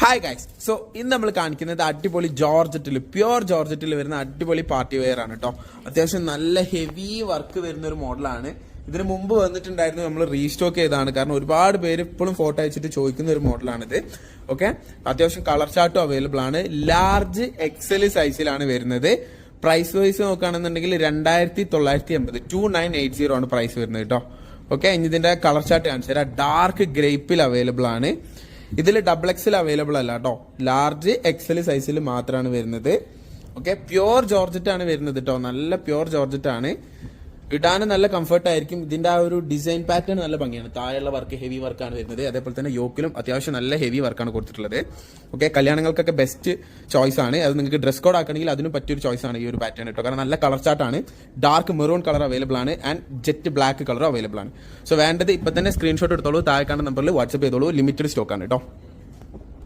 Hi guys. So ഇന്ന് നമ്മൾ കാണിക്കുന്നത് അടിപൊളി പ്യുവർ ജോർജറ്റിൽ വരുന്ന അടിപൊളി പാർട്ടി വെയർ ആണ് കേട്ടോ. അത്യാവശ്യം നല്ല ഹെവി വർക്ക് വരുന്ന ഒരു മോഡലാണ്. ഇതിന് മുമ്പ് വന്നിട്ടുണ്ടായിരുന്നു, നമ്മൾ റീസ്റ്റോക്ക് ചെയ്തതാണ്. കാരണം ഒരുപാട് പേര് ഇപ്പോഴും ഫോട്ടോ അയച്ചിട്ട് ചോദിക്കുന്ന ഒരു മോഡലാണിത്. ഓക്കെ, അത്യാവശ്യം കളർ ചാർട്ടും അവൈലബിൾ ആണ്. ലാർജ് എക്സൽ സൈസിലാണ് വരുന്നത്. പ്രൈസ് വൈസ് നോക്കുകയാണെന്നുണ്ടെങ്കിൽ 2980 2980 ആണ് പ്രൈസ് വരുന്നത് കേട്ടോ. ഓക്കെ, ഇനി ഇതിന്റെ കളർ ചാർട്ട് കാണിച്ചു തരാം. ഡാർക്ക് ഗ്രേപ്പിൽ അവൈലബിൾ ആണ്. ഇതിൽ ഡബിൾ എക്സൽ അവൈലബിൾ അല്ല കേട്ടോ, ലാർജ് എക്സൽ സൈസിൽ മാത്രമാണ് വരുന്നത്. ഓക്കെ, പ്യുവർ ജോർജറ്റ് ആണ് വരുന്നത് കേട്ടോ. നല്ല പ്യുവർ ജോർജറ്റ് ആണ്, ഇടാനും നല്ല കംഫർട്ട് ആയിരിക്കും. ഇതിന്റെ ആ ഒരു ഡിസൈൻ പാറ്റേൺ നല്ല ഭംഗിയാണ്. താഴെയുള്ള വർക്ക് ഹെവി വർക്കാണ് വരുന്നത്. അതേപോലെ തന്നെ യോക്കിലും അത്യാവശ്യം നല്ല ഹെവി വർക്കാണ് കൊടുത്തിട്ടുള്ളത്. ഓക്കെ, കല്യാണങ്ങൾക്കൊക്കെ ബെസ്റ്റ് ചോയ്സ് ആണ്. അത് നിങ്ങൾക്ക് ഡ്രസ് കോഡ് ആക്കണമെങ്കിൽ അതിനും പറ്റിയൊരു ചോയ്സ് ആണ് ഈ ഒരു പാറ്റേൺ കേട്ടോ. കാരണം നല്ല കളർ ചാർട്ടാണ്. ഡാർക്ക് മെറൂൺ കളർ അവൈലബിൾ ആണ് and jet black colour available ആണ്. സോ വേണ്ടത് ഇപ്പൊ തന്നെ സ്ക്രീൻഷോട്ട് എടുത്തോളൂ, താഴെ കാണുന്ന നമ്പറിൽ വാട്സ്ആപ്പ് ചെയ്തോളൂ. ലിമിറ്റഡ് സ്റ്റോക്ക് ആണ് കേട്ടോ.